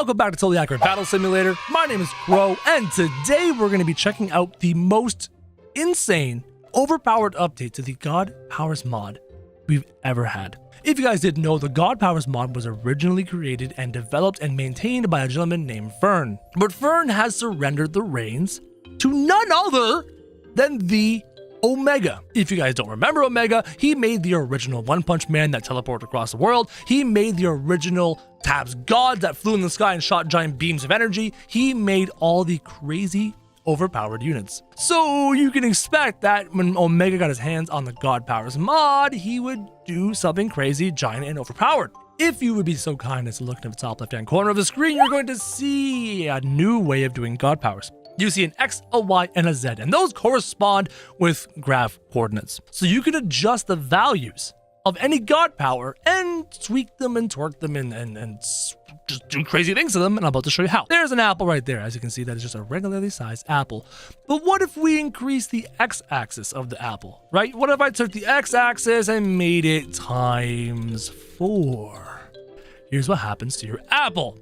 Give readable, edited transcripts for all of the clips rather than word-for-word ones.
Welcome back to Totally Accurate Battle Simulator. My name is Crow, and today we're going to be checking out the most insane, overpowered update to the God Powers mod we've ever had. If you guys didn't know, the God Powers mod was originally created and developed and maintained by a gentleman named Fern. But Fern has surrendered the reins to none other than the Omega. If you guys don't remember Omega, he made the original One Punch Man that teleported across the world. He made the original Tabs gods that flew in the sky and shot giant beams of energy. He made all the crazy overpowered units. So you can expect that when Omega got his hands on the God Powers mod, he would do something crazy, giant, and overpowered. If you would be so kind as to look at the top left-hand corner of the screen, you're going to see a new way of doing God Powers. You see an X, a Y, and a Z, and those correspond with graph coordinates. So you can adjust the values of any God Power and tweak them and torque them and just do crazy things to them, and I'm about to show you how. There's an apple right there. As you can see, that is just a regularly sized apple. But what if we increase the X-axis of the apple, right? What if I took the X-axis and made it times 4? Here's what happens to your apple.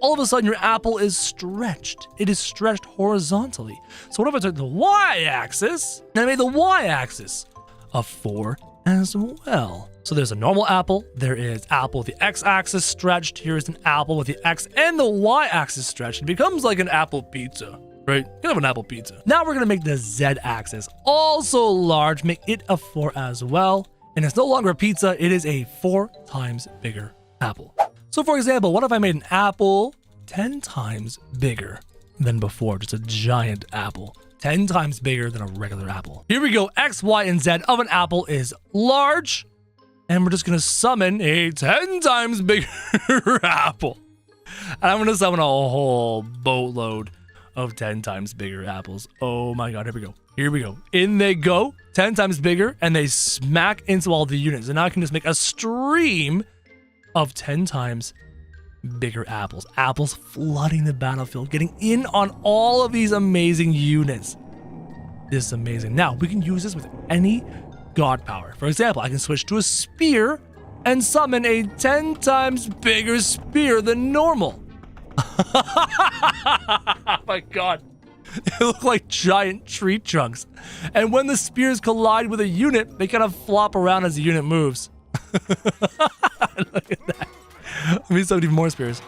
All of a sudden, your apple is stretched. It is stretched horizontally. So what if I took the Y-axis and I made the Y-axis a 4 as well? So there's a normal apple. There is apple with the X-axis stretched. Here's an apple with the X and the Y-axis stretched. It becomes like an apple pizza, right? Kind of an apple pizza. Now we're gonna make the Z-axis also large, make it a 4 as well. And it's no longer a pizza, it is a 4 times bigger apple. So for example, what if I made an apple 10 times bigger than before? Just a giant apple, 10 times bigger than a regular apple. Here we go, X, Y, and Z of an apple is large, and we're just gonna summon a 10 times bigger apple. And I'm gonna summon a whole boatload of 10 times bigger apples. Oh my God, here we go. Here we go. In they go, 10 times bigger, and they smack into all the units. And now I can just make a stream of 10 times bigger apples. Apples flooding the battlefield, getting in on all of these amazing units. This is amazing. Now, we can use this with any God Power. For example, I can switch to a spear and summon a 10 times bigger spear than normal. Oh my God. They look like giant tree trunks. And when the spears collide with a unit, they kind of flop around as the unit moves. Look at that. Let me summon even more spears.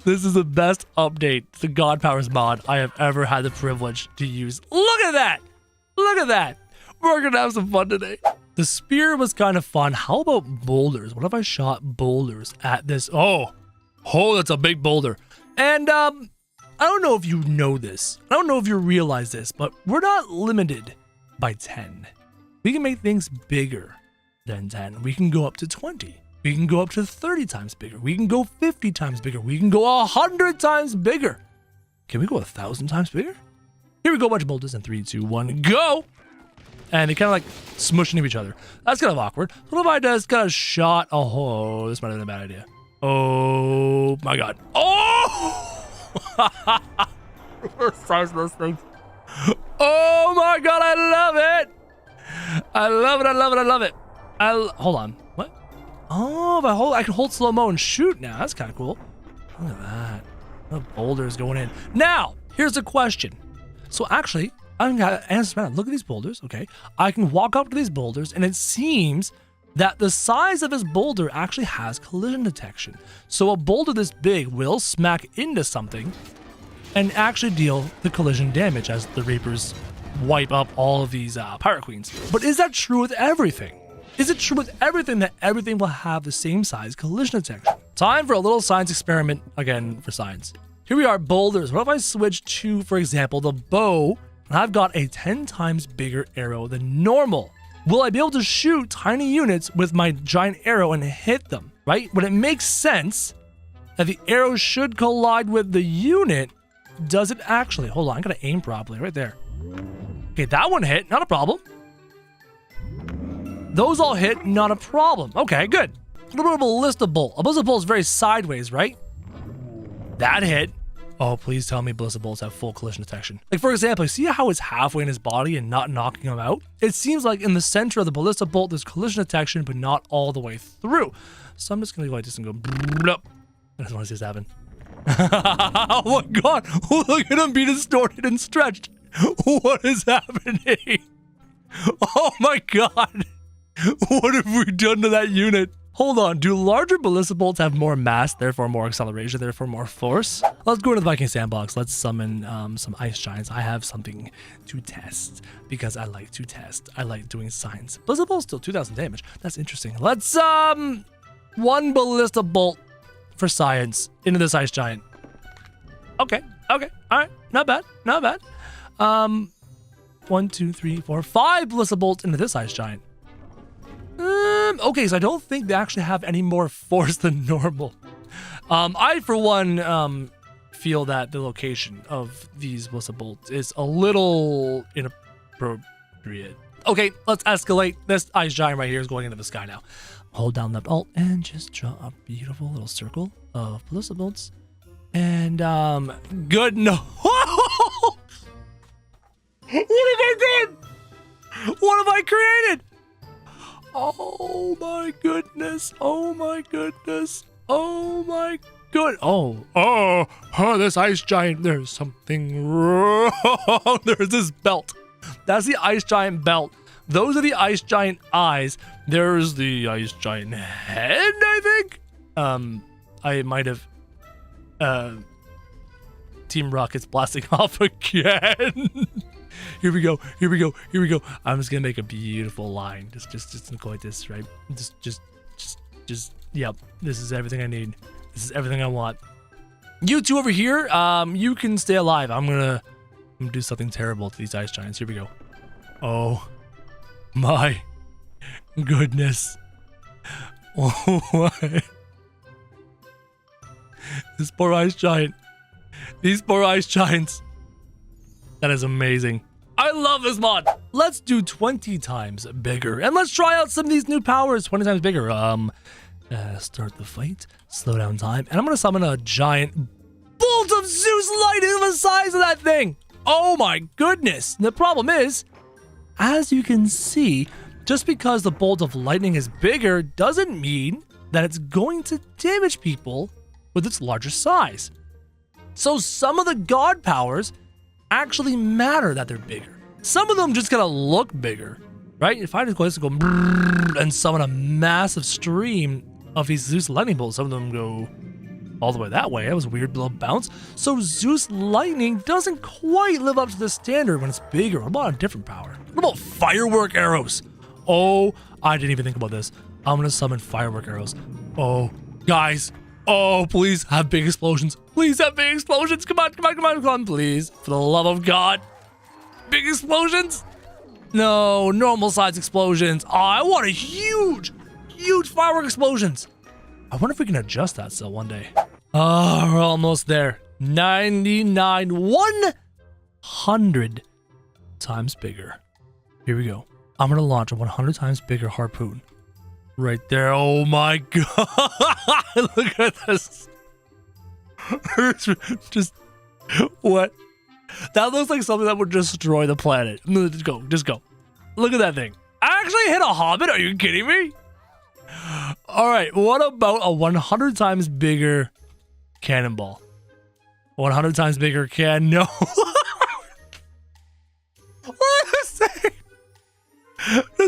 This is the best update to God Powers mod I have ever had the privilege to use. Look at that. Look at that. We're gonna have some fun today. The spear was kind of fun. How about boulders? What if I shot boulders at this? Oh, that's a big boulder. And I don't know if you know this. I don't know if you realize this, but we're not limited by 10. We can make things bigger than 10. We can go up to 20. We can go up to 30 times bigger. We can go 50 times bigger. We can go 100 times bigger. Can we go 1,000 times bigger? Here we go, a bunch of boulders in 3, 2, 1, go! And they kind of like smush into each other. That's kind of awkward. What if I just got a shot? Oh, this might have been a bad idea. Oh my God. Oh! Oh my God, I love it! I love it, I love it, I love it. Hold on, what? Oh, if I can hold slow-mo and shoot now. That's kind of cool. Look at that. The boulder's going in. Now, here's a question. So actually, I'm gonna answer that. Look at these boulders, okay? I can walk up to these boulders, and it seems that the size of this boulder actually has collision detection. So a boulder this big will smack into something and actually deal the collision damage as the Reapers wipe up all of these Pirate Queens. But is that true with everything? Is it true with everything that everything will have the same size collision detection? Time for a little science experiment, again, for science. Here we are, boulders. What if I switch to, for example, the bow, and I've got a 10 times bigger arrow than normal? Will I be able to shoot tiny units with my giant arrow and hit them, right? When it makes sense that the arrow should collide with the unit, does it actually? Hold on, I gotta aim properly, right there. Okay, that one hit, not a problem. Those all hit, not a problem. Okay, good. A little bit of a ballista bolt. A ballista bolt is very sideways, right? That hit. Oh, please tell me ballistic bolts have full collision detection. Like, for example, see how it's halfway in his body and not knocking him out? It seems like in the center of the ballistic bolt, there's collision detection, but not all the way through. So I'm just going to go like this and go, blop. I just want to see this happen. Oh my god, look at him be distorted and stretched. What is happening? Oh my god. What have we done to that unit? Hold on, do larger ballistic bolts have more mass, therefore more acceleration, therefore more force? Let's go into the Viking sandbox. Let's summon some ice giants. I have something to test because I like to test. I like doing science. Ballistic bolt still 2,000 damage. That's interesting. Let's one ballistic bolt for science into this ice giant. Okay, all right, not bad. 1, 2, 3, 4, 5 ballistic bolts into this ice giant. Okay, so I don't think they actually have any more force than normal. I, for one, feel that the location of these ballistic bolts is a little inappropriate. Okay, let's escalate. This ice giant right here is going into the sky now. Hold down left alt and just draw a beautiful little circle of ballistic bolts. And, good no. What have I done? What have I created? Oh my goodness. Oh my goodness. Oh my good. Oh, this ice giant. There's something wrong. There's this belt. That's the ice giant belt. Those are the ice giant eyes. There's the ice giant head, I think. I might have, Team Rocket's blasting off again. Here we go. I'm just gonna make a beautiful line. Just go like this, right? Just. Yep. This is everything I need. This is everything I want. You two over here, you can stay alive. I'm gonna do something terrible to these ice giants. Here we go. Oh my goodness. Oh my. This poor ice giant. These poor ice giants. That is amazing. I love this mod. Let's do 20 times bigger. And let's try out some of these new powers. 20 times bigger. Start the fight. Slow down time. And I'm going to summon a giant bolt of Zeus lightning the size of that thing. Oh my goodness. The problem is, as you can see, just because the bolt of lightning is bigger doesn't mean that it's going to damage people with its larger size. So some of the god powers actually matter that they're bigger. Some of them just gotta look bigger, right? If I just go and summon a massive stream of these Zeus lightning bolts, some of them go all the way that way. That was a weird little bounce. So Zeus lightning doesn't quite live up to the standard when it's bigger. What about a different power? What about firework arrows? Oh, I didn't even think about this. I'm gonna summon firework arrows. Oh, guys. Oh, please have big explosions. Please have big explosions. Come on, please. For the love of God. Big explosions? No, normal size explosions. Oh, I want a huge firework explosions. I wonder if we can adjust that still one day. Oh, we're almost there. 99, 100 times bigger. Here we go. I'm going to launch a 100 times bigger harpoon. Right there. Oh my god. Look at this. Just what? That looks like something that would destroy the planet. Just go. Look at that thing. I actually hit a hobbit. Are you kidding me? All right. What about a 100 times bigger cannonball? 100 times bigger No. What is this thing?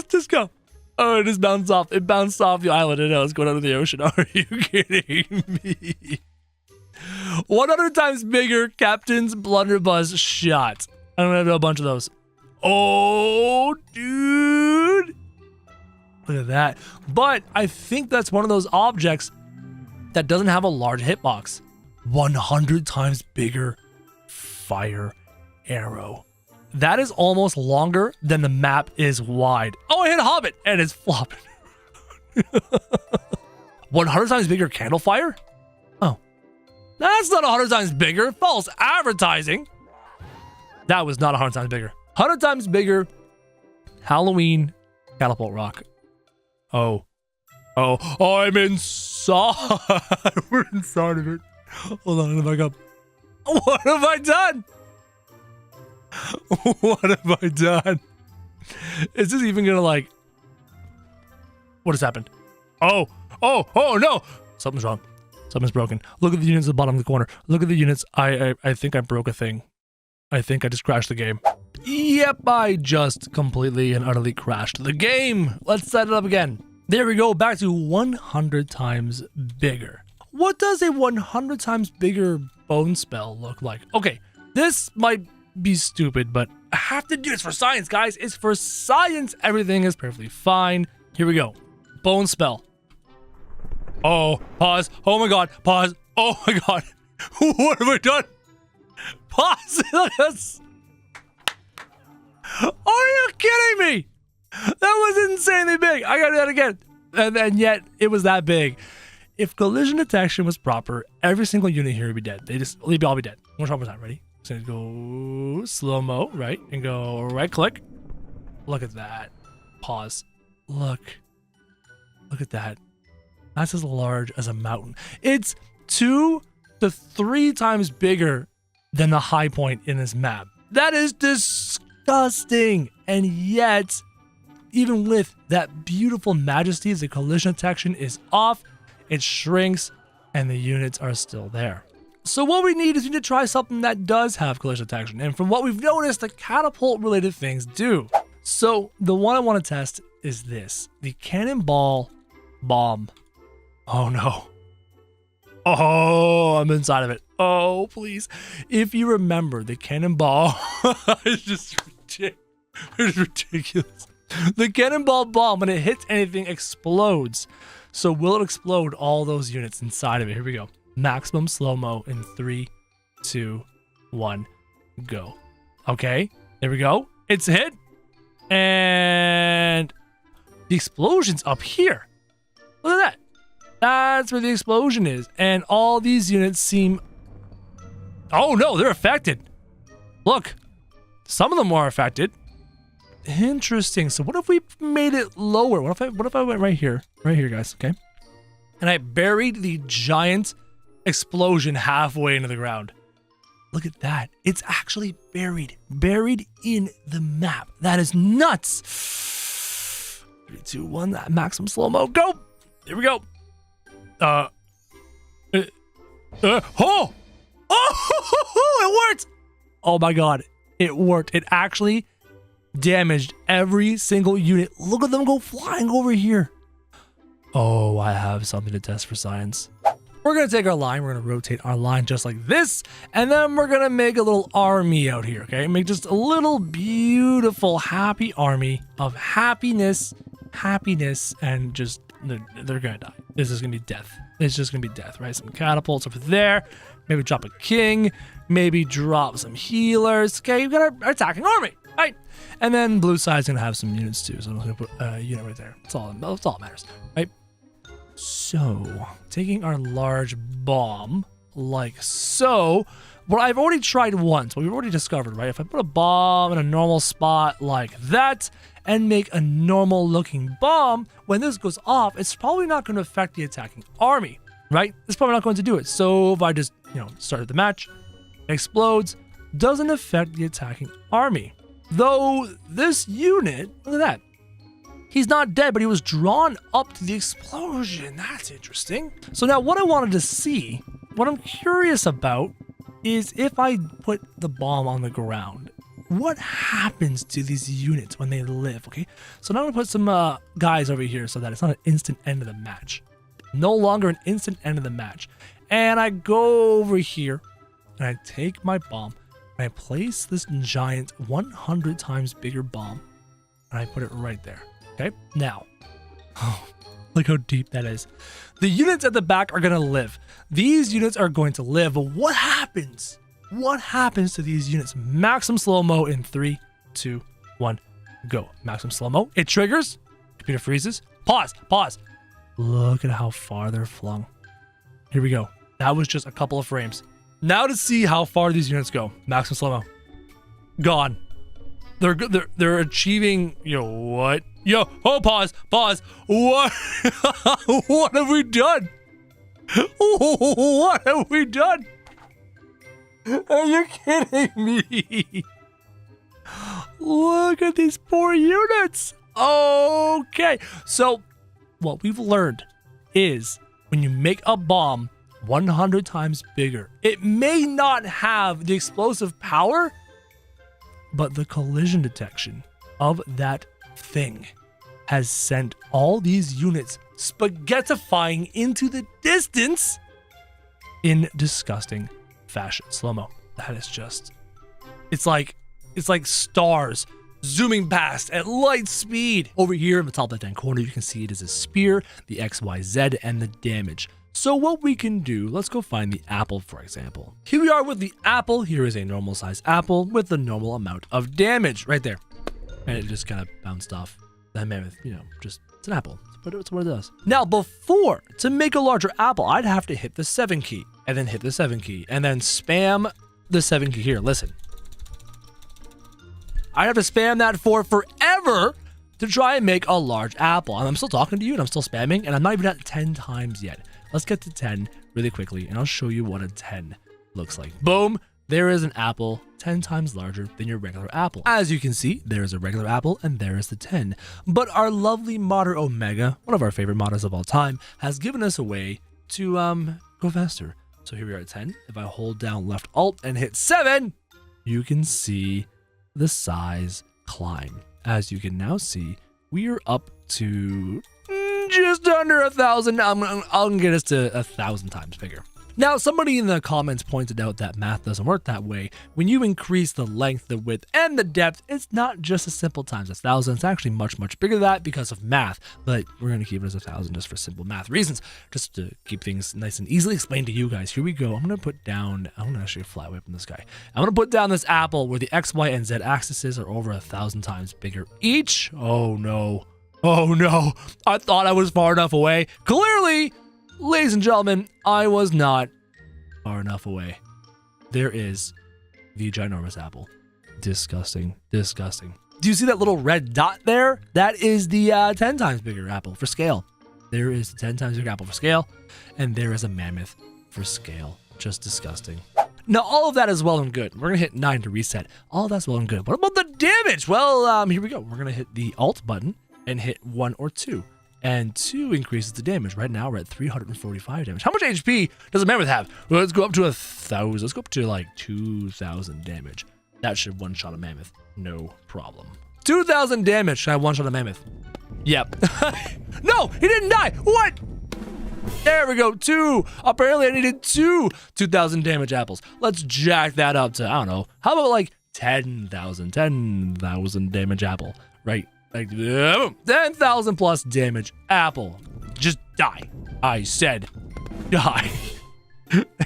Just go. Oh, it just bounced off. It bounced off the island and now it's going under the ocean. Are you kidding me? 100 times bigger Captain's blunderbuss shot. I'm gonna do a bunch of those. Oh, dude. Look at that. But I think that's one of those objects that doesn't have a large hitbox. 100 times bigger fire arrow. That is almost longer than the map is wide. Oh, I hit a hobbit and it's flopping. 100 times bigger candle fire? Oh. That's not 100 times bigger. False advertising. That was not 100 times bigger. 100 times bigger Halloween catapult rock. Oh, I'm inside. We're inside of it. Hold on, let me back up. What have I done? What have I done? Is this even gonna like... What has happened? Oh no! Something's wrong. Something's broken. Look at the units at the bottom of the corner. Look at the units. I think I broke a thing. I think I just crashed the game. Yep, I just completely and utterly crashed the game. Let's set it up again. There we go, back to 100 times bigger. What does a 100 times bigger bone spell look like? Okay, this might be stupid, but I have to do this for science, guys. It's for science. Everything is perfectly fine. Here we go. Bone spell. Oh, pause. Oh my god, pause. Oh my god. What have I done? Pause. This. Are you kidding me? That was insanely big. I gotta do that again. And yet, it was that big. If collision detection was proper, every single unit here would be dead. They'd all be dead. One shot more time. Ready? So go slow-mo, right? And go right-click. Look at that. Pause. Look at that. That's as large as a mountain. It's 2 to 3 times bigger than the high point in this map. That is disgusting. And yet, even with that beautiful majesty, the collision detection is off, it shrinks, and the units are still there. So what we need is we need to try something that does have collision detection. And from what we've noticed, the catapult-related things do. So the one I want to test is this, the cannonball bomb. Oh no. Oh, I'm inside of it. Oh, please. If you remember, the cannonball is just ridiculous. The cannonball bomb, when it hits anything, explodes. So will it explode all those units inside of it? Here we go. Maximum slow-mo in 3, 2, 1, go. Okay, there we go. It's a hit. And the explosion's up here. Look at that. That's where the explosion is. And all these units seem... Oh no, they're affected. Look, some of them are affected. Interesting. So what if we made it lower? What if I went right here? Right here, guys, okay? And I buried the giant explosion halfway into the ground. Look at that. It's actually buried in the map. That is nuts. 3, 2, 1, that maximum slow-mo. Go. Here we go. It worked. Oh my god. It worked. It actually damaged every single unit. Look at them go flying over here. Oh, I have something to test for science. We're going to take our line. We're going to rotate our line just like this. And then we're going to make a little army out here, okay? Make just a little beautiful, happy army of happiness, and just, they're going to die. This is going to be death. It's just going to be death, right? Some catapults over there. Maybe drop a king. Maybe drop some healers. Okay, we've got our attacking army, right? And then blue side's going to have some units too. So I'm going to put a unit right there. That's all that matters, right? So, taking our large bomb, like so, what I've already tried once, what we've already discovered, right? If I put a bomb in a normal spot like that, and make a normal looking bomb, when this goes off, it's probably not going to affect the attacking army, right? It's probably not going to do it. So if I just, started the match, it explodes, doesn't affect the attacking army. Though this unit, look at that. He's not dead, but he was drawn up to the explosion. That's interesting. So now what I wanted to see, what I'm curious about, is if I put the bomb on the ground, what happens to these units when they live, okay? So now I'm gonna put some guys over here so that it's not an instant end of the match. No longer an instant end of the match. And I go over here, and I take my bomb, and I place this giant 100 times bigger bomb, and I put it right there. Okay, now, look how deep that is. The units at the back are going to live. These units are going to live, but what happens? What happens to these units? Maximum slow-mo in 3, 2, 1, go. Maximum slow-mo. It triggers. Computer freezes. Pause. Look at how far they're flung. Here we go. That was just a couple of frames. Now to see how far these units go. Maximum slow-mo. Gone. They're achieving, what? Pause. What? What have we done? What have we done? Are you kidding me? Look at these poor units. Okay, so what we've learned is when you make a bomb 100 times bigger, it may not have the explosive power, but the collision detection of that thing has sent all these units spaghettifying into the distance in disgusting fashion. Slow-mo. That is just... It's like stars zooming past at light speed. Over here in the top left-hand corner, you can see it is a spear, the XYZ, and the damage. So what we can do, let's go find the apple, for example. Here we are with the apple. Here is a normal size apple with the normal amount of damage right there. And it just kind of bounced off that mammoth, you know, just, it's an apple. It's what it does. Now, before, to make a larger apple, I'd have to hit the 7 key, and then hit the 7 key, and then spam the 7 key here. Listen. I'd have to spam that for forever to try and make a large apple. And I'm still talking to you, and I'm still spamming, and I'm not even at 10 times yet. Let's get to 10 really quickly, and I'll show you what a 10 looks like. Boom! There is an apple 10 times larger than your regular apple. As you can see, there is a regular apple and there is the 10. But our lovely modder Omega, one of our favorite modders of all time, has given us a way to go faster. So here we are at 10. If I hold down left alt and hit 7, you can see the size climb. As you can now see, we are up to just under 1,000. I'll get us to 1,000 times bigger. Now, somebody in the comments pointed out that math doesn't work that way. When you increase the length, the width, and the depth, it's not just a simple times 1,000. It's actually much, much bigger than that because of math. But we're going to keep it as 1,000 just for simple math reasons, just to keep things nice and easily explained to you guys. Here we go. I'm going to put down, I'm going to actually fly away from this guy. I'm going to put down this apple where the X, Y, and Z axes are over 1,000 times bigger each. Oh, no. Oh, no. I thought I was far enough away. Clearly, ladies and gentlemen, I was not far enough away. There is the ginormous apple. Disgusting. Disgusting. Do you see that little red dot there? That is the 10 times bigger apple for scale. There is the 10 times bigger apple for scale, and there is a mammoth for scale. Just disgusting. Now, all of that is well and good. We're going to hit 9 to reset. All of that's well and good. What about the damage? Well, here we go. We're going to hit the Alt button and hit 1 or 2. And 2 increases the damage. Right now, we're at 345 damage. How much HP does a mammoth have? Well, let's go up to 1,000. Let's go up to like 2,000 damage. That should one-shot a mammoth. No problem. 2,000 damage. Should I one-shot a mammoth? Yep. No, he didn't die. What? There we go. 2. Apparently, I needed 2,000 damage apples. Let's jack that up to, I don't know. How about like 10,000? 10,000 damage apple. Right. Like 10,000 plus damage apple. Just die. I said die.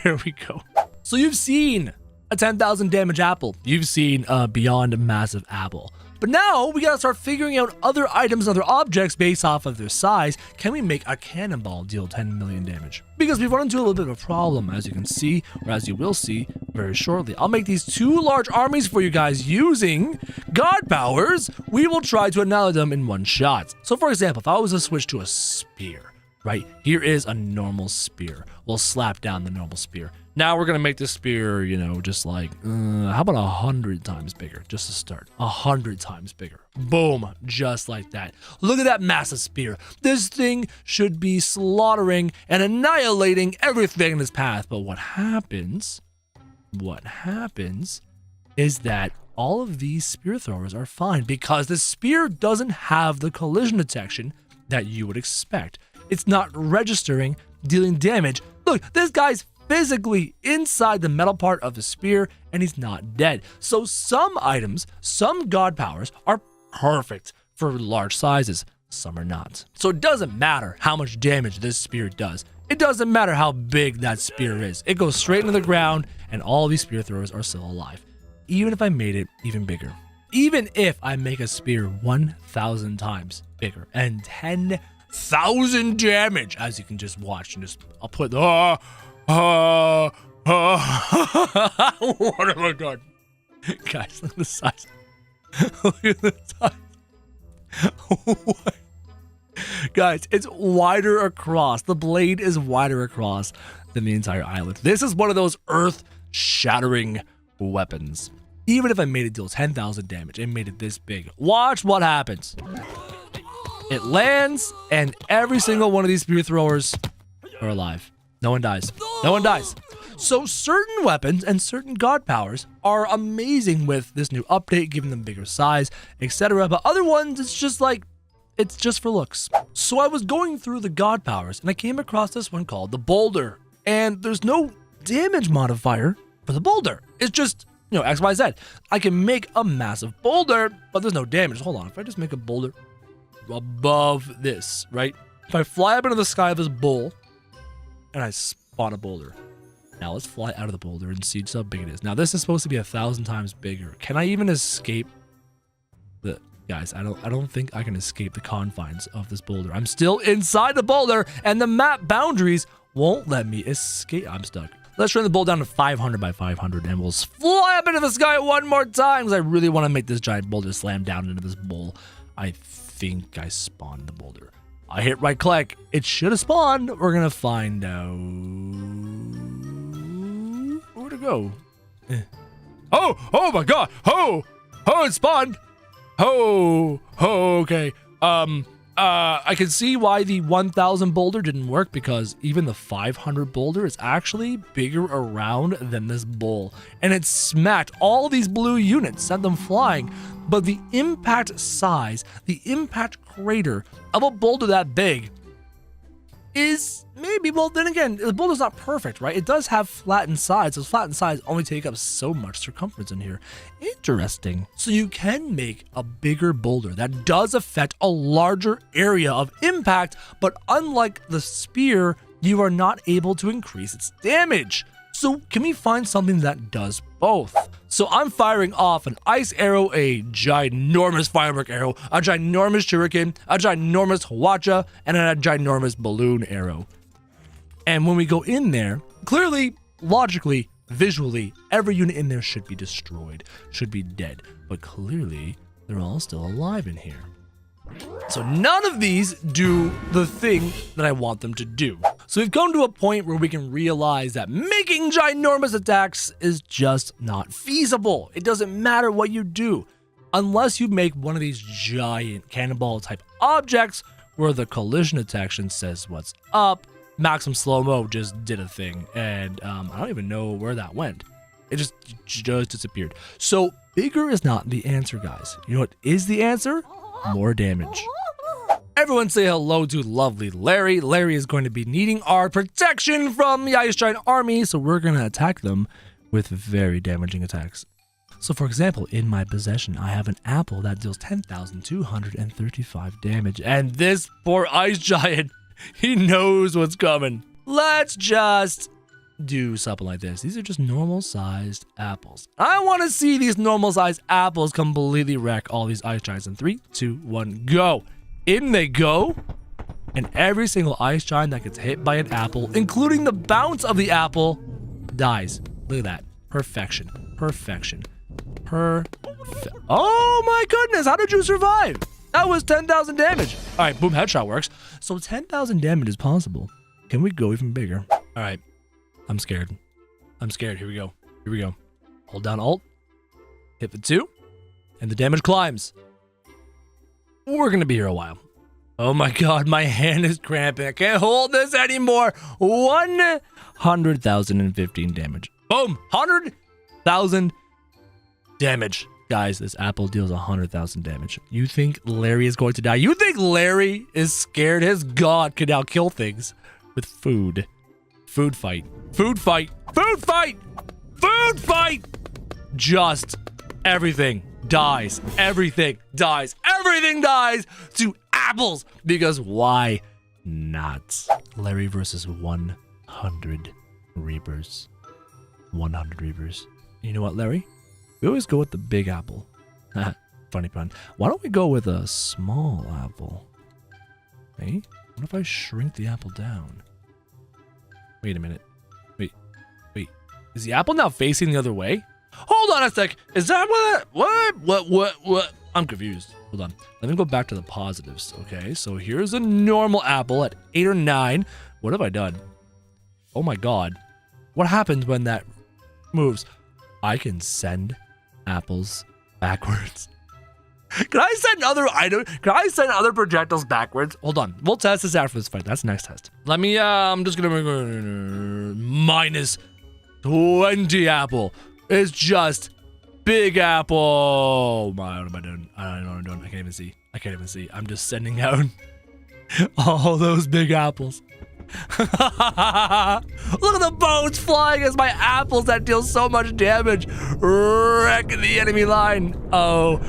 There we go. So you've seen a 10,000 damage apple. You've seen a beyond massive apple. But now we gotta start figuring out other items, other objects based off of their size. Can we make a cannonball deal 10 million damage? Because we've run into a little bit of a problem, as you can see, or as you will see very shortly. I'll make these 2 large armies for you guys using god powers. We will try to annihilate them in one shot. So for example, if I was to switch to a spear, right? Here is a normal spear. We'll slap down the normal spear. Now we're gonna make this spear, you know, just like, how about 100 times bigger, just to start? 100 times bigger. Boom, just like that. Look at that massive spear. This thing should be slaughtering and annihilating everything in its path. But what happens is that all of these spear throwers are fine because the spear doesn't have the collision detection that you would expect. It's not registering, dealing damage. Look, this guy's physically inside the metal part of the spear and he's not dead. So some items, some god powers are perfect for large sizes, some are not. So it doesn't matter how much damage this spear does. It doesn't matter how big that spear is. It goes straight into the ground and all these spear throwers are still alive. Even if I made it even bigger. Even if I make a spear 1,000 times bigger and 10,000 damage, as you can just watch and just, I'll put the, what have I done? Guys, look at the size. Look at the size. What? Guys, it's wider across. The blade is wider across than the entire island. This is one of those earth shattering weapons. Even if I made it deal 10,000 damage and made it this big, watch what happens. It lands, and every single one of these spear throwers are alive. No one dies. No one dies. So certain weapons and certain god powers are amazing with this new update, giving them bigger size, etc. But other ones, it's just like, it's just for looks. So I was going through the god powers, and I came across this one called the boulder. And there's no damage modifier for the boulder. It's just, you know, X, Y, Z. I can make a massive boulder, but there's no damage. Hold on, if I just make a boulder above this, right? If I fly up into the sky of this bowl, and I spawn a boulder. Now let's fly out of the boulder and see just how big it is. Now this is supposed to be 1,000 times bigger. Can I even escape the... Guys, I don't think I can escape the confines of this boulder. I'm still inside the boulder, and the map boundaries won't let me escape. I'm stuck. Let's turn the bowl down to 500 by 500, and we'll fly up into the sky one more time, because I really want to make this giant boulder slam down into this bowl. I think I spawned the boulder. I hit right click. It should have spawned. We're going to find out where to go. Oh my God. Oh, it spawned. Oh, okay. I can see why the 1,000 boulder didn't work, because even the 500 boulder is actually bigger around than this bowl. And it smacked all these blue units, sent them flying. But the impact size, the impact crater of a boulder that big is maybe, well, then again, the boulder's not perfect, right? It does have flattened sides. Those flattened sides only take up so much circumference in here. Interesting. So you can make a bigger boulder that does affect a larger area of impact, but unlike the spear, you are not able to increase its damage. So can we find something that does both? So I'm firing off an ice arrow, a ginormous firework arrow, a ginormous shuriken, a ginormous hwacha, and a ginormous balloon arrow. And when we go in there, clearly, logically, visually, every unit in there should be destroyed, should be dead. But clearly, they're all still alive in here. So none of these do the thing that I want them to do. So we've come to a point where we can realize that making ginormous attacks is just not feasible. It doesn't matter what you do, unless you make one of these giant cannonball type objects where the collision detection says what's up. Maximum slow-mo just did a thing, and I don't even know where that went. It just disappeared. So bigger is not the answer, guys. You know what is the answer? More damage. Everyone say hello to lovely Larry. Larry is going to be needing our protection from the Ice Giant army, so we're going to attack them with very damaging attacks. So for example, in my possession, I have an apple that deals 10,235 damage, and this poor Ice Giant, he knows what's coming. Let's just do something like this. These are just normal sized apples. I want to see these normal sized apples completely wreck all these Ice Giants in 3, 2, 1, go. In they go. And every single Ice Giant that gets hit by an apple, including the bounce of the apple, dies. Look at that. Perfection. Perfection. Oh my goodness. How did you survive? That was 10,000 damage. All right, boom, headshot works. So 10,000 damage is possible. Can we go even bigger? All right. I'm scared. I'm scared. Here we go. Here we go. Hold down Alt. Hit the 2. And the damage climbs. We're going to be here a while. Oh my God, my hand is cramping. I can't hold this anymore. 100,015 damage. Boom. 100,000 damage. Guys, this apple deals 100,000 damage. You think Larry is going to die? You think Larry is scared his God could now kill things with food? Food fight. Food fight. Food fight. Food fight. Just everything dies. Everything dies. Everything dies to apples. Because why not? Larry versus 100 Reapers. 100 Reapers. You know what, Larry? We always go with the big apple. Funny pun. Why don't we go with a small apple? Hey, what if I shrink the apple down? Wait a minute. Wait. Is the apple now facing the other way? Hold on a sec. Is that what? I'm confused. Hold on. Let me go back to the positives. Okay, so here's a normal apple at 8 or 9. What have I done? Oh my God. What happens when that moves. I can send apples backwards. Can I send other items? Can I send other projectiles backwards? Hold on. We'll test this after this fight. That's the next test. Let me, I'm just gonna make minus 20 apple. It's just big apple. What am I doing? I don't know what I'm doing. I can't even see. I can't even see. I'm just sending out all those big apples. Look at the bones flying as my apples that deal so much damage wrecking the enemy line. Oh,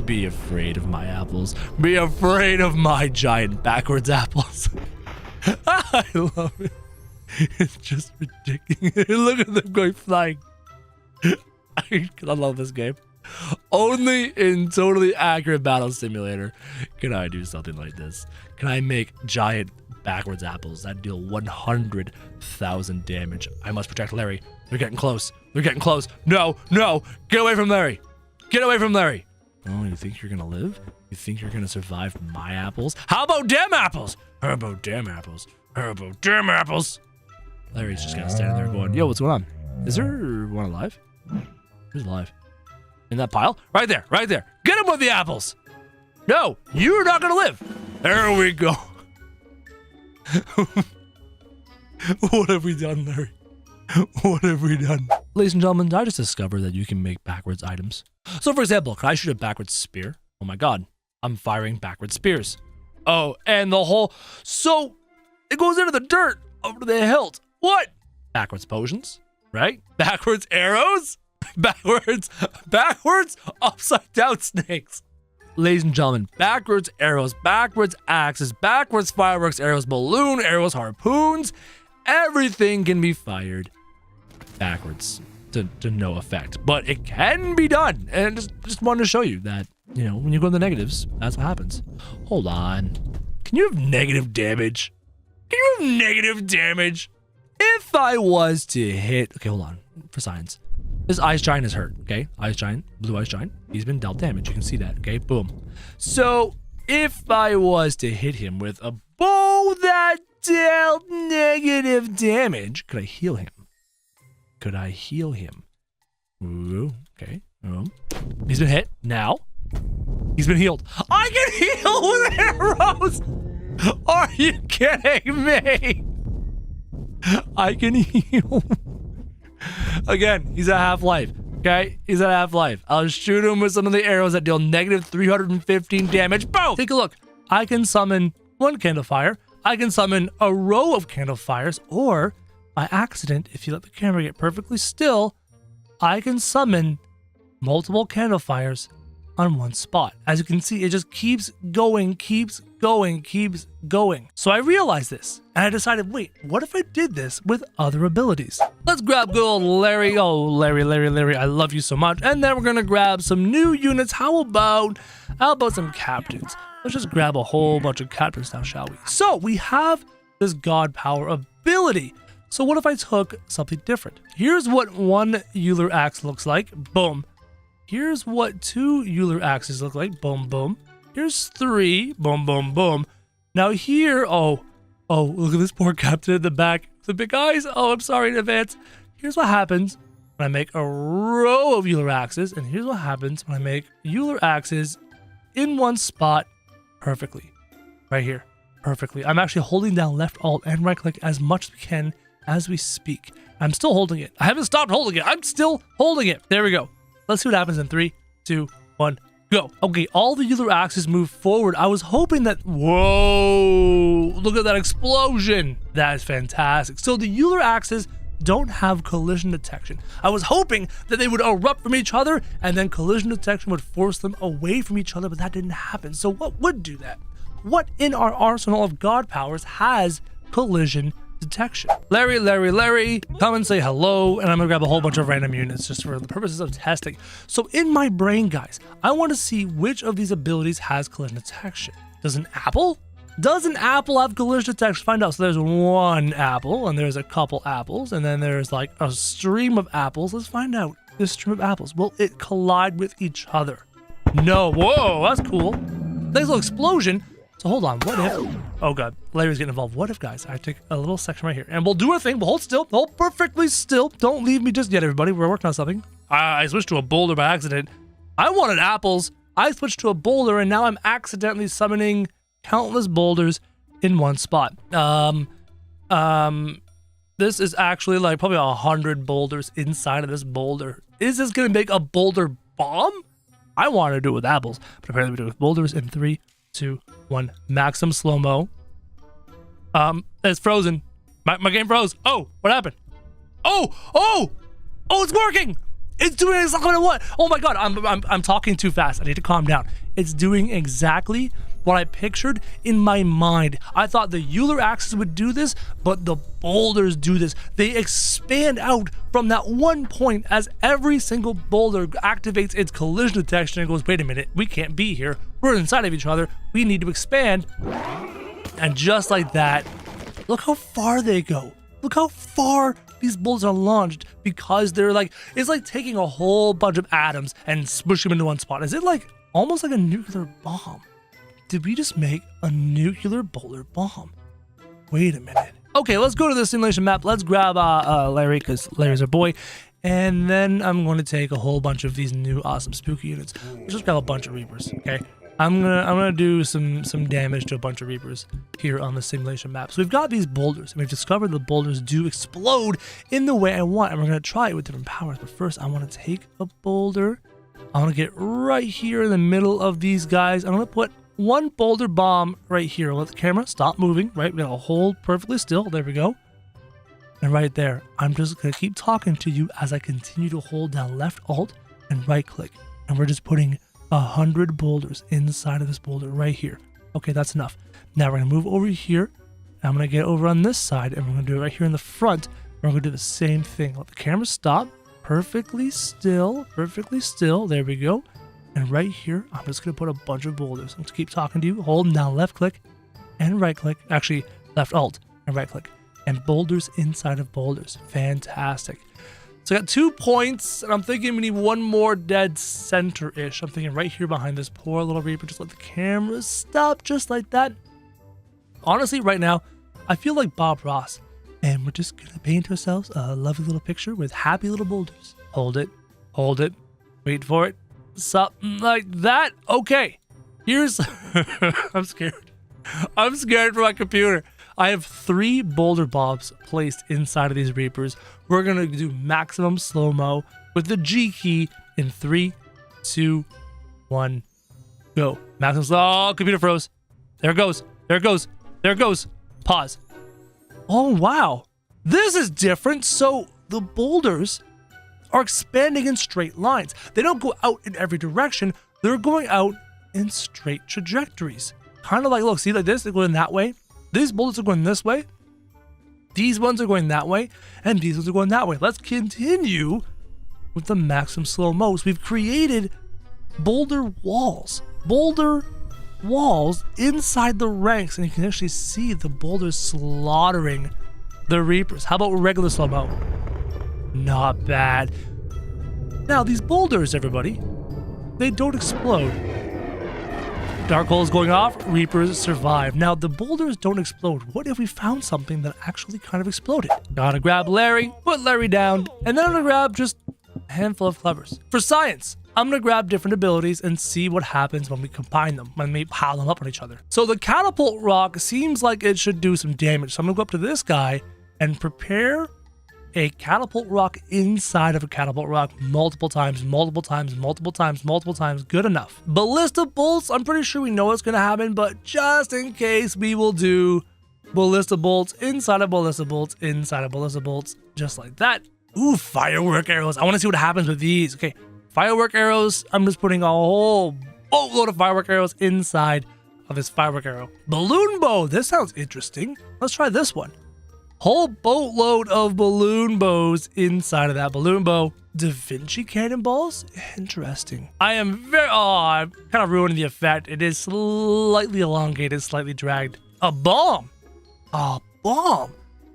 be afraid of my apples. Be afraid of my giant backwards apples. I love it. It's just ridiculous. Look at them going flying. I love this game. Only in totally accurate battle simulator can I do something like this. Can I make giant backwards apples that deal 100,000 damage? I must protect Larry. They're getting close. They're getting close. No, no. Get away from Larry. Get away from Larry. Oh, you think you're gonna live? You think you're gonna survive my apples? How about damn apples? How about damn apples? How about damn apples? Larry's just gonna stand there going, yo, what's going on? Is there one alive? Who's alive? In that pile? Right there, right there. Get him with the apples. No, you're not gonna live. There we go. What have we done, Larry? What have we done? Ladies and gentlemen, I just discovered that you can make backwards items. So for example, can I shoot a backwards spear? Oh my god, I'm firing backwards spears. Oh, and the whole, so it goes into the dirt over the hilt. What? Backwards potions, right? Backwards arrows? Backwards upside down snakes. Ladies and gentlemen, backwards arrows, backwards axes, backwards fireworks, arrows, balloon arrows, harpoons, everything can be fired backwards to no effect. But it can be done. And just wanted to show you that, you know, when you go in the negatives, that's what happens. Hold on. Can you have negative damage? Can you have negative damage? If I was to hit, okay, hold on, for science. This ice giant is hurt, okay? Ice giant, blue ice giant. He's been dealt damage. You can see that, okay? Boom. So if I was to hit him with a bow that dealt negative damage, could I heal him? Could I heal him? Ooh, okay. He's been hit. Now, he's been healed. I can heal with arrows! Are you kidding me? I can heal. Again, he's at half-life, okay? He's at half-life. I'll shoot him with some of the arrows that deal negative 315 damage. Boom! Take a look. I can summon one candle fire. I can summon a row of candle fires, or by accident, if you let the camera get perfectly still, I can summon multiple candle fires on one spot. As you can see, it just keeps going, keeps going, keeps going. So I realized this, and I decided, wait, what if I did this with other abilities? Let's grab good old Larry. Oh, Larry, I love you so much. And then we're gonna grab some new units. How about some captains? Let's just grab a whole bunch of captains now, shall we? So we have this god power ability. So what if I took something different? Here's what one Euler axe looks like. Boom. Here's what two Euler axes look like. Boom, boom. Here's three. Boom, boom, boom. Now here, oh, look at this poor captain in the back. The big eyes. Oh, I'm sorry in advance. Here's what happens when I make a row of Euler axes. And here's what happens when I make Euler axes in one spot perfectly. Right here. Perfectly. I'm actually holding down left, alt, and right click as much as we can as we speak. I'm still holding it. I haven't stopped holding it. I'm still holding it. There we go. Let's see what happens in 3, 2, 1, go. Okay, all the Euler axes move forward. I was hoping that, whoa, look at that explosion. That is fantastic. So the Euler axes don't have collision detection. I was hoping that they would erupt from each other and then collision detection would force them away from each other, but that didn't happen. So what would do that? What in our arsenal of god powers has collision detection? Larry, come and say hello, and I'm gonna grab a whole bunch of random units just for the purposes of testing. So in my brain, guys, I want to see which of these abilities has collision detection. Does an apple have collision detection? Find out. So there's one apple, and there's a couple apples, and then there's like a stream of apples. Let's find out this stream of apples. Will it collide with each other? No. Whoa, that's cool. Nice little explosion. So hold on, what if, oh god, Larry's getting involved. What if, guys, I take a little section right here and we'll do our thing. We'll hold still, hold perfectly still. Don't leave me just yet, everybody. We're working on something. I switched to a boulder by accident. I wanted apples. I switched to a boulder and now I'm accidentally summoning countless boulders in one spot. This is actually like probably 100 boulders inside of this boulder. Is this gonna make a boulder bomb? I want to do it with apples, but apparently we do it with boulders in 3, 2, 1. Maximum slow-mo. It's frozen. My game froze. Oh, what happened? Oh, it's working. It's doing exactly what I want. Oh my god, I'm talking too fast. I need to calm down. It's doing exactly what I pictured in my mind. I thought the Euler axis would do this, but the boulders do this. They expand out from that one point as every single boulder activates its collision detection and goes, wait a minute, we can't be here. We're inside of each other. We need to expand. And just like that, look how far they go. Look how far these boulders are launched because they're like, it's like taking a whole bunch of atoms and smushing them into one spot. Is it like almost like a nuclear bomb? Did we just make a nuclear boulder bomb? Wait a minute. Okay, let's go to the simulation map. Let's grab Larry, because Larry's our boy. And then I'm going to take a whole bunch of these new awesome spooky units. Let's just grab a bunch of Reapers, okay? I'm gonna do some damage to a bunch of Reapers here on the simulation map. So we've got these boulders, and we've discovered the boulders do explode in the way I want, and we're gonna try it with different powers. But first, I want to take a boulder. I want to get right here in the middle of these guys. I'm gonna put one boulder bomb right here. Let the camera stop moving. Right, we gotta hold perfectly still. There we go. And right there, I'm just gonna keep talking to you as I continue to hold down left alt and right click, and we're just putting 100 boulders inside of this boulder right here. Okay, that's enough. Now we're gonna move over here. I'm gonna get over on this side and we're gonna do it right here in the front. We're gonna do the same thing. Let the camera stop. Perfectly still. Perfectly still. There we go. And right here, I'm just gonna put a bunch of boulders. I'm gonna keep talking to you, holding down left click and right click. Actually, left alt and right click. And boulders inside of boulders. Fantastic. So I got 2 points, and I'm thinking we need one more dead center-ish. I'm thinking right here behind this poor little Reaper. Just let the camera stop just like that. Honestly, right now, I feel like Bob Ross. And we're just going to paint ourselves a lovely little picture with happy little boulders. Hold it. Hold it. Wait for it. Something like that. Okay. Here's... I'm scared. I'm scared for my computer. I have 3 boulder bombs placed inside of these Reapers. We're going to do maximum slow-mo with the G key in 3, 2, 1, go. Maximum slow. Oh, computer froze. There it goes. There it goes. There it goes. Pause. Oh, wow. This is different. So the boulders are expanding in straight lines. They don't go out in every direction. They're going out in straight trajectories. Kind of like, look, see like this? They're going that way. These boulders are going this way. These ones are going that way. And these ones are going that way. Let's continue with the maximum slow-mo. So we've created boulder walls. Boulder walls inside the ranks. And you can actually see the boulders slaughtering the Reapers. How about regular slow-mo? Not bad. Now, these boulders, everybody, they don't explode. Dark hole is going off, Reapers survive. Now, the boulders don't explode. What if we found something that actually kind of exploded? Gotta grab Larry, put Larry down, and then I'm gonna grab just a handful of clevers. For science, I'm gonna grab different abilities and see what happens when we combine them, when we pile them up on each other. So the catapult rock seems like it should do some damage. So I'm gonna go up to this guy and prepare a catapult rock inside of a catapult rock multiple times. Good enough. Ballista bolts, I'm pretty sure we know what's gonna happen, but just in case, we will do ballista bolts inside of ballista bolts inside of ballista bolts, just like that. Ooh, firework arrows. I want to see what happens with these. Okay, firework arrows. I'm just putting a whole boatload of firework arrows inside of this firework arrow. Balloon bow. This sounds interesting. Let's try this one. Whole boatload of balloon bows inside of that balloon bow. Da Vinci cannonballs? Interesting. I am I'm kind of ruining the effect. It is slightly elongated, slightly dragged. A bomb. A bomb.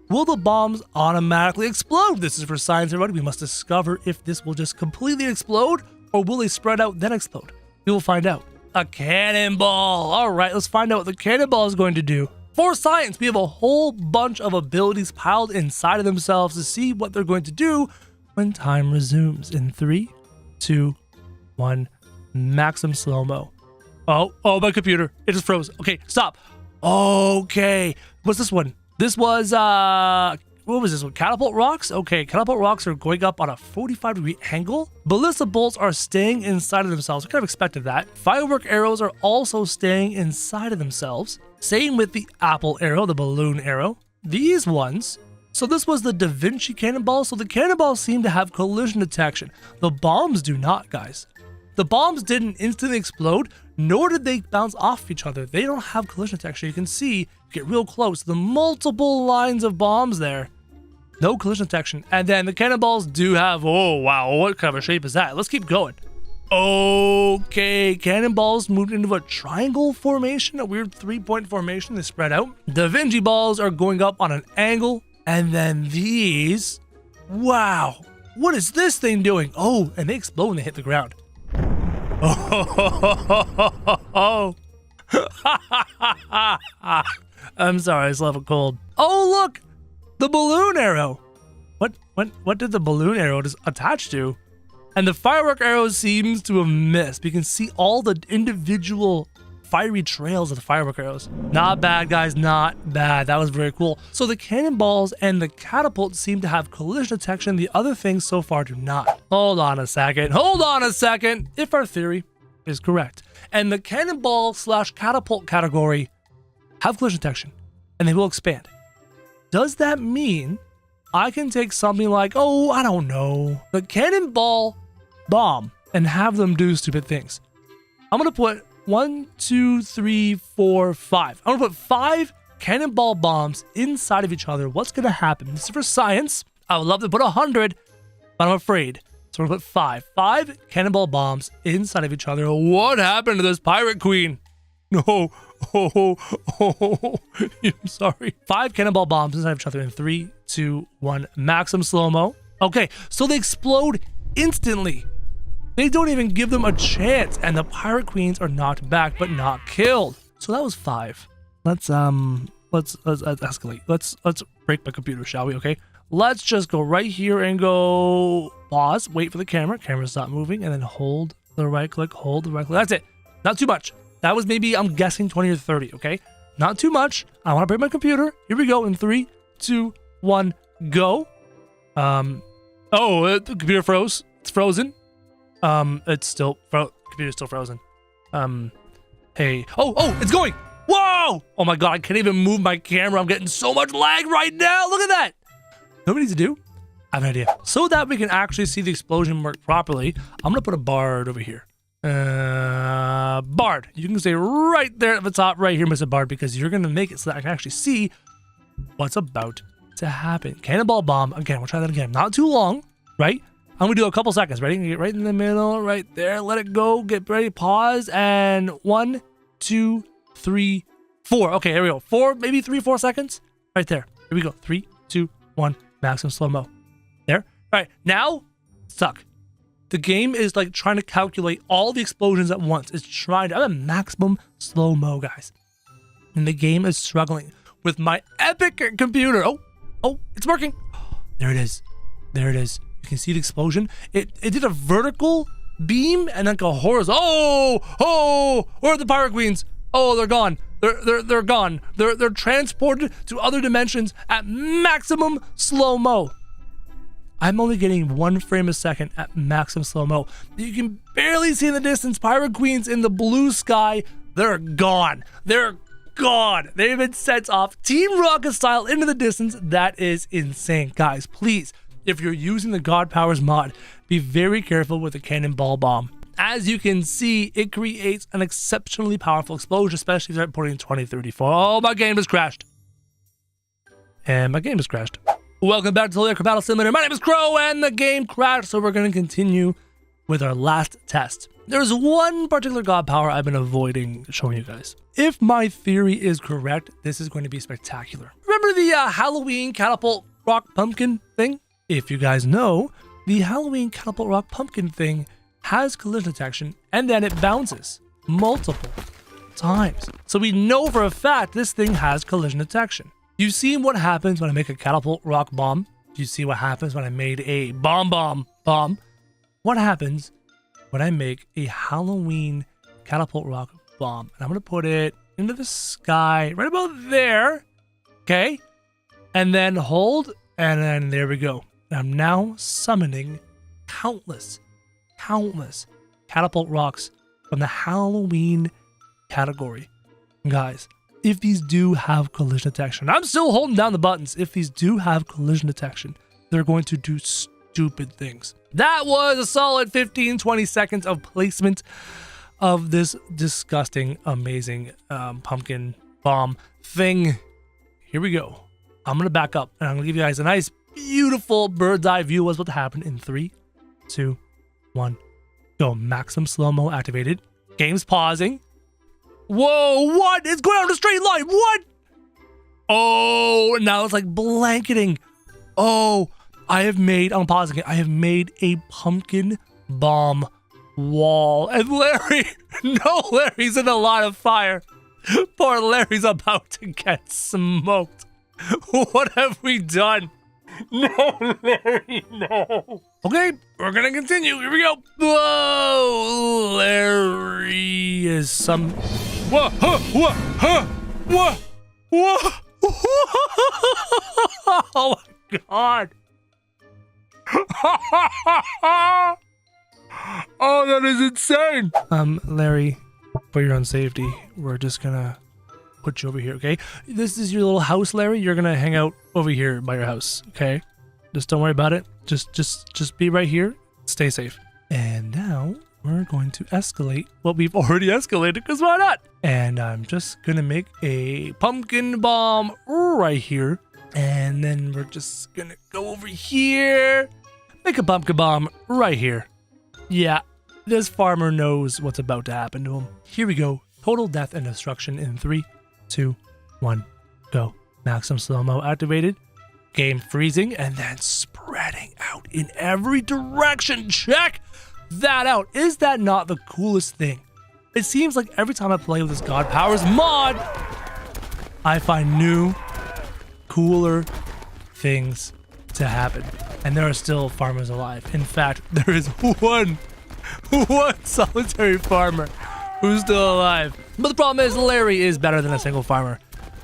Will the bombs automatically explode? This is for science, everybody. We must discover if this will just completely explode or will they spread out then explode. We will find out A cannonball. All right, let's find out what the cannonball is going to do. For science, we have a whole bunch of abilities piled inside of themselves to see what they're going to do when time resumes. In 3, 2, 1, maximum slow-mo. Oh, my computer. It just froze. Okay, stop. Okay, what's this one? This was, what was this one? Catapult rocks? Okay, catapult rocks are going up on a 45-degree angle. Ballista bolts are staying inside of themselves. I kind of expected that. Firework arrows are also staying inside of themselves. Same with the apple arrow, the balloon arrow. These ones, so this was the Da Vinci cannonball. So the cannonballs seem to have collision detection. The bombs do not, guys. The bombs didn't instantly explode, nor did they bounce off each other. They don't have collision detection. You can see, get real close, the multiple lines of bombs there. No collision detection. And then the cannonballs do have, oh wow, what kind of a shape is that? Let's keep going. Okay, cannonballs moved into a triangle formation, a weird 3-point formation. They spread out. Da Vinci balls are going up on an angle. And then these, wow, what is this thing doing? Oh, and they explode when they hit the ground. Oh, I'm sorry, I still have a cold. Oh, look, the balloon arrow. What did the balloon arrow just attach to? And the firework arrow seems to have missed. We can see all the individual fiery trails of the firework arrows. Not bad, guys, not bad. That was very cool. So the cannonballs and the catapult seem to have collision detection. The other things so far do not. Hold on a second. If our theory is correct, and the cannonball / catapult category have collision detection, and they will expand, does that mean I can take something like, oh, I don't know, the cannonball bomb and have them do stupid things? I'm going to put 1, 2, 3, 4, 5. I'm going to put 5 cannonball bombs inside of each other. What's going to happen? This is for science. I would love to put 100, but I'm afraid. So we're going to put 5. 5 cannonball bombs inside of each other. What happened to this pirate queen? No. I'm sorry. 5 cannonball bombs inside of each other in 3, 2, 1. Maximum slow-mo. Okay, so they explode instantly. They don't even give them a chance, and the pirate queens are knocked back but not killed. So that was 5. Let's escalate. Let's break my computer, shall we? Okay. Let's just go right here and go pause, wait for the camera. Camera stop moving, and then hold the right click, hold the right click. That's it. Not too much. That was maybe, I'm guessing, 20 or 30, okay? Not too much. I want to break my computer. Here we go in 3, 2, 1, go. The computer froze. It's frozen. It's still computer's still frozen. Hey. Oh, it's going. Whoa! Oh my god, I can't even move my camera. I'm getting so much lag right now. Look at that. Know what we need to do? I have an idea. So that we can actually see the explosion work properly, I'm gonna put a bard over here. Bard. You can stay right there at the top right here, Mr. Bard, because you're gonna make it so that I can actually see what's about to happen. Cannonball bomb. Again, we'll try that again. Not too long, right? I'm gonna do a couple seconds. Ready? Get right in the middle, right there. Let it go. Get ready. Pause. And 1, 2, 3, 4. Okay, here we go. 4, maybe 3, 4 seconds. Right there. Here we go. 3, 2, 1. Maximum slow-mo. There. All right. Now, suck. The game is like trying to calculate all the explosions at once. It's trying to. I'm at maximum slow-mo, guys. And the game is struggling with my epic computer. Oh, it's working. There it is. There it is. You can see the explosion. It did a vertical beam and then a horizontal. Oh, where are the pirate queens? Oh, they're gone. They're gone. They're transported to other dimensions at maximum slow-mo. I'm only getting 1 frame a second at maximum slow-mo. You can barely see in the distance pirate queens in the blue sky. They're gone. They've been sent off Team Rocket style into the distance. That is insane. Guys, please, if you're using the God Powers mod, be very careful with the cannonball bomb. As you can see, it creates an exceptionally powerful explosion, especially if you're putting in 2034. Oh, my game has crashed. And my game has crashed. Welcome back to the Battle Simulator. My name is Crow, and the game crashed, so we're going to continue with our last test. There's one particular God Power I've been avoiding showing you guys. If my theory is correct, this is going to be spectacular. Remember the Halloween catapult rock pumpkin thing? If you guys know, the Halloween catapult rock pumpkin thing has collision detection, and then it bounces. multiple times. So we know for a fact this thing has collision detection. You've seen what happens when I make a catapult rock bomb. You see what happens when I made a bomb. What happens when I make a Halloween catapult rock bomb? And I'm going to put it into the sky right about there. Okay. And then hold. And then there we go. And I'm now summoning countless catapult rocks from the Halloween category. Guys, if these do have collision detection, I'm still holding down the buttons. If these do have collision detection, they're going to do stupid things. That was a solid 15-20 seconds of placement of this disgusting, amazing pumpkin bomb thing. Here we go. I'm going to back up and I'm going to give you guys a nice, beautiful bird's eye view of what's about to happen in 3, 2, 1, go. Maximum slow-mo activated. Game's pausing. Whoa, what? It's going down a straight line. What? Oh, now it's like blanketing. Oh, I'm pausing it. I have made a pumpkin bomb wall. And Larry's in a lot of fire. Poor Larry's about to get smoked. What have we done? No, Larry, no. Okay, we're gonna continue. Here we go. Whoa, Larry is some. Whoa, whoa. Oh my God. Oh, that is insane. Larry, for your own safety, we're just gonna put you over here, okay? This is your little house, Larry. You're gonna hang out over here by your house, okay? Just don't worry about it. Just be right here. Stay safe. And now we're going to escalate what we've already escalated, because why not? And I'm just gonna make a pumpkin bomb right here. And then we're just gonna go over here. Make a pumpkin bomb right here. Yeah, this farmer knows what's about to happen to him. Here we go. Total death and destruction in 3, 2, 1, go. Maximum slow-mo activated. Game freezing and then spreading out in every direction. Check that out. Is that not the coolest thing? It seems like every time I play with this God Powers mod, I find new, cooler things to happen. And there are still farmers alive. In fact, there is one solitary farmer who's still alive. But the problem is Larry is better than a single farmer.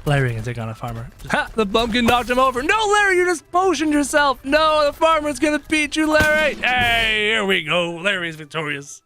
Larry can take on a farmer. Ha! The pumpkin knocked him over. No, Larry, you just potioned yourself. No, the farmer's gonna beat you, Larry. Hey, here we go. Larry's victorious.